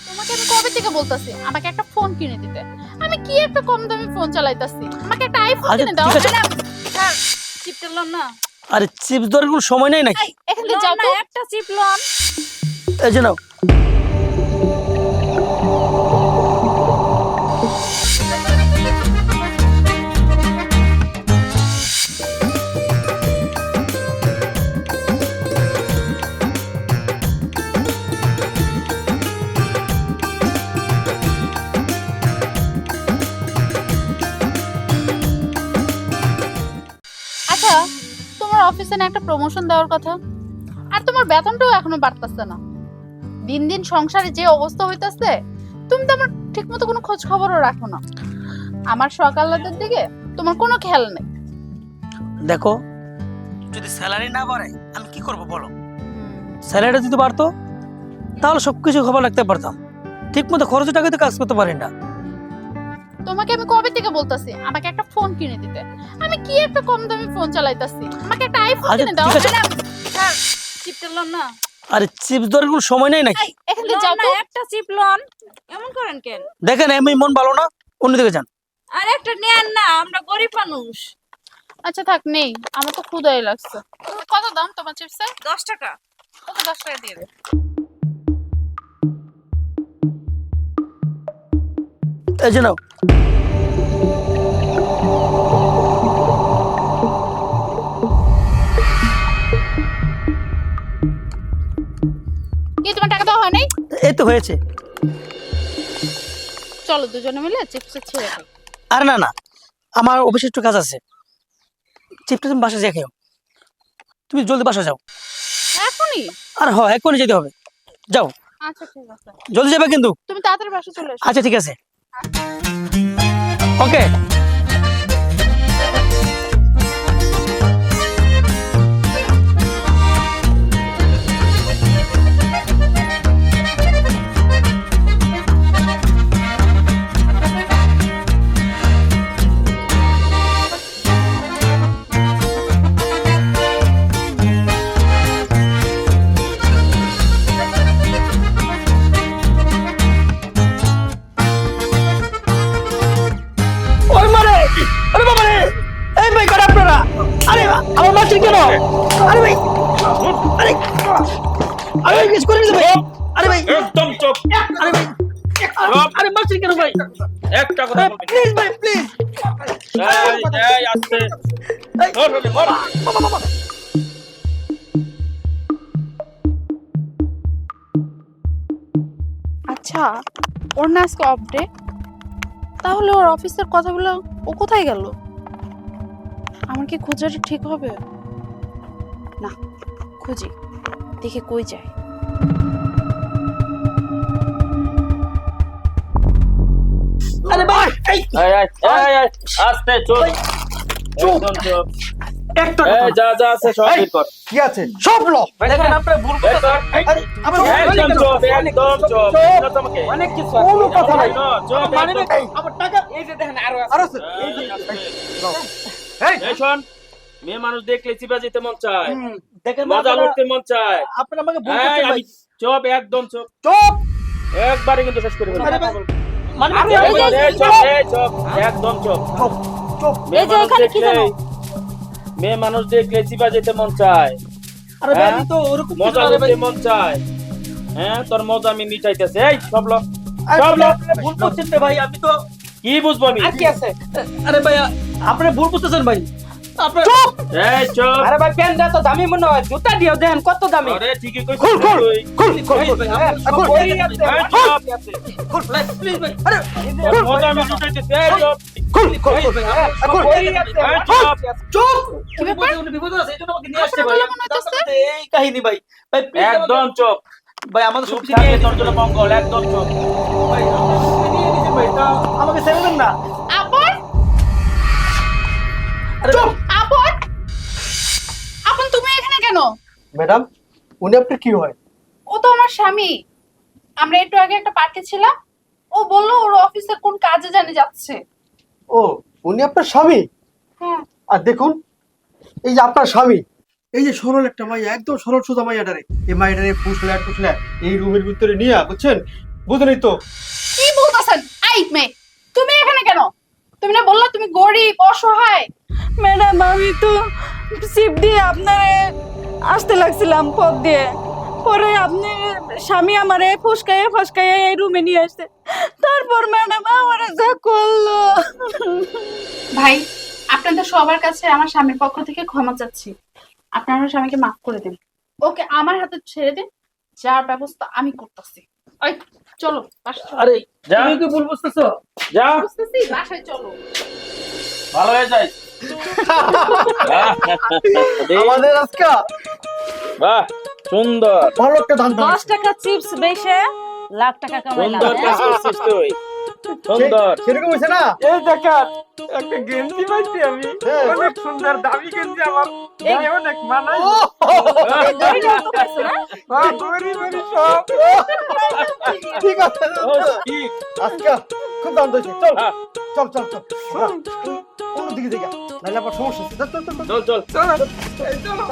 তোমাকে আমি কবে থেকে বলতাছি আমাকে একটা ফোন কিনে দিতে। আমি কি একটা কম দামি ফোন চালাইতাছি, আমাকে একটা আইফোন আচ্ছা, কিনে দাও। ঠিক আছে। স্যার চিপটা লন না। আরে চিপস ধরার কোনো সময় নেই নাকি? এই এখান থেকে যাও তো, একটা চিপ লন। এই যে নাও। আচ্ছা, তোমার অফিসে না একটা প্রমোশন দেওয়ার কথা, আর তোমার বেতনটাও এখনো বাড়তেছে না। দিন দিন সংসারে যে অবস্থা হইতাছে, তুমি তো আমার ঠিকমতো কোনো খোঁজ খবরও রাখো না। আমার সকালের দিকে তোমার কোনো খেয়াল নেই। দেখো, যদি স্যালারি না বাড়ে আমি কি করব বলো? স্যালারিটা যদি বাড়তো তাহলে সবকিছু খবর রাখতে পারতাম। ঠিক মতো খরচের টাকাতে কাজ করতে পারি না। তোমাকে আমি কবে থেকে বলতাছি আমাকে একটা ফোন কিনে দিতে। আমি কি একটা কম দামি ফোন চালাইতাছি, আমাকে একটা আইফোন আচ্ছা, কিনে দাও। ঠিক আছে। স্যার চিপটা লন না। আরে চিপস ধরার কোনো সময় নেই নাকি? এই এখান থেকে যাও তো, একটা চিপ লন। এমন করেন কেন? দেখেন আমি মন ভালো না, অন্যদিকে যান। আর একটা নেন না, আমরা গরিব মানুষ। আচ্ছা থাক, নেই, আমার তো ক্ষুধাই লাগছে। কত দাম তোমার চিপসের? 10 টাকা। ওকে 10 টাকা দিয়ে দে। এই যে নাও। কি তোমার টাকা দেওয়া হয় নাই? এই তো হয়েছে। চলো দুজনে মিলে চিপস ছেড়ে খাই। আরে না না, আমার অফিসে একটু কাজ আছে। চিপটা তুমি বাসা যেয়ে খেও। তুমি জলদি বাসা যাও। এখনই? আর হ্যাঁ, এক্ষুনি যেতে হবে। যাও, আচ্ছা ঠিক আছে, জলদি যাবে কিন্তু। তুমি তাড়াতাড়ি বাসা চলে এসো। আচ্ছা ঠিক আছে, ওকে। ওই মারে, আরে বাবা রে, এই ভাই কাটা আপনারা। আরে আমার মারছেন কেন? আরে ভাই, আরে আরে ভাই কিছু করে দিতে ভাই। আরে ভাই একদম চুপ। আরে ভাই আরে মারছেন কেন ভাই? একটা কথা বলবি না। প্লিজ ভাই প্লিজ। এই আস্তে ধর ধর ধর। আচ্ছা, ওর না আজকে অফ ডে, তাহলে ওর অফিসের কথাগুলো ও কোথায় গেল? আমার কি খোঁজাটা ঠিক হবে? না, খুঁজি, দেখে কই যায়। আরে ভাই এই এই আস্তে চুপ। একদম চুপ। একটা এই যা যা আছে সব বের কর। কি আছে? সব ল দেখেন আপনারা ভুল বের কর। আরে আমার একদম চুপ, একদম চুপ। না তোমাকে অনেক কিছু কোনো কথা নাই। চুপ মানে একদম। আমার টাকা এই যে দেখেন আরো আর আছে? এই এই শোন, মেয়ে মানুষ দেখলে চিপা যেতে মন চায়, দেখেন মজা লুটতে মন চায়। আপনারা আমাকে ভুল এই করছেন ভাই। আমি চুপ, একদম চুপ। চুপ একবারে কিন্তু শেষ করে ফেলবো। আরে ভাই, মানে এই চুপ, এই চুপ, একদম চুপ। চুপ মেয়ে মানুষ দেখলে মেয়ে মানুষ দেখলে চিপা যেতে মন চায়, আরে ভাই আমি তো ওরকম কিছু মজা না রে ভাই। লুটতে মন চায়। হ্যাঁ তোর মজা আমি মিটাইতেছি। এই সব লোক আরে সব ভাই, লোক আপনারা ভুল করছেন রে ভাই, আমি তো কি বুঝবো আমি? আর কি আছে? আরে ভাই আপনি ভুল বুঝতেছেন ভাই। আপনারা এই চুপ। আরে ভাই প্যান্টটা তো দামি মনে হয়, জুতা দিও দেন কত দামি। আরে ঠিকই কইছিস খুল খুল তুই। খুল খুল ভাই খুল, খুল এই আছে, এই খুল। চুপ। খুল প্লিজ ভাই। আরে তোর মজা আমি মিটাইতেছি। এই চুপ। খুল খুল ভাই খুল এই আছে, এই চুপ। চুপ কি ব্যাপার? উনি বিপদ আছে এজন্য আমাকে নিয়ে আসছে ভাই। আপনার মনে হইতেছে? এই কাহিনী ভাই। ভাই প্লিজ একদম চুপ। ভাই আমাদের সব চুপ কিছু নিয়ে থাকলে তোর জন্য মঙ্গল। একদম চুপ। ভাই আমাকে নিয়ে নিয়েছেন ভাই, তা আমাকে ছেড়ে দেন না। আপন আরে চুপ! আপন আপন, তুমি এখানে কেন? ম্যাডাম, উনি আপনার কি হয়? ও তো আমার স্বামী। আমরা একটু আগে একটা পার্কে ছিলাম, ও বললো ওর অফিসের কোন কাজে জানে যাচ্ছে। ও, উনি আপনার স্বামী? হ্যাঁ। আর দেখুন, এই যে আপনার স্বামী, এই যে সরল একটা মাইয়া, একদম সরল সোজা মাইয়াটারে, এই মাইয়াটারে পুষলে এই রুমের ভিতরে নিয়ে বুঝছেন, বুঝলি তো? কি বলতাছেন? এই মেয়ে, তুমি এখানে কেন? তুমি না বললা তুমি গরিব অসহায়? ম্যাডাম আমি তো সিপ দিয়ে আপনারে আসতে লাগছিলাম পথ দিয়ে, পরে আপনি স্বামী আমারে ফসকায়ে এই রুমে নিয়ে আসছে, তারপর ম্যাডাম আমারে যা করলো। ভাই, আপনাদের সবার কাছে আমার স্বামীর পক্ষ থেকে ক্ষমা চাচ্ছি। আপনারা আমার স্বামীকে মাফ করে দিন, ওকে আমার হাতে ছেড়ে দিন, যার ব্যবস্থা আমি করতেছি। ওই চলো বাসায় চলো। আরে যা তুমি কি ভুল বুঝতেছো? যা বুঝতেছি, বাসায় চলো। ভালো হয়ে যাই আমাদের আজকে বাহ সুন্দর ভালো একটা ধান 10 টাকা চিপস বেচে লাখ টাকা কামাইলাম। সুন্দর কাজ করছিস তুই সুন্দর সেরকম হয়েছে না? এই দেখেন একটা গেঞ্জি পাইছি আমি, হ্যাঁ। অনেক সুন্দর দামি গেঞ্জি, আমার গায়ে অনেক মানায়। গরি সব ঠিক আছে, ও, ঠিক। আজকে খুব দাম দিয়েছে। চল হ্যাঁ, চল চল চল অন্যদিকে দেখে নাহলে আবার সমস্যা আছে। চল চল চল চল। চল চল চলো এই চলো।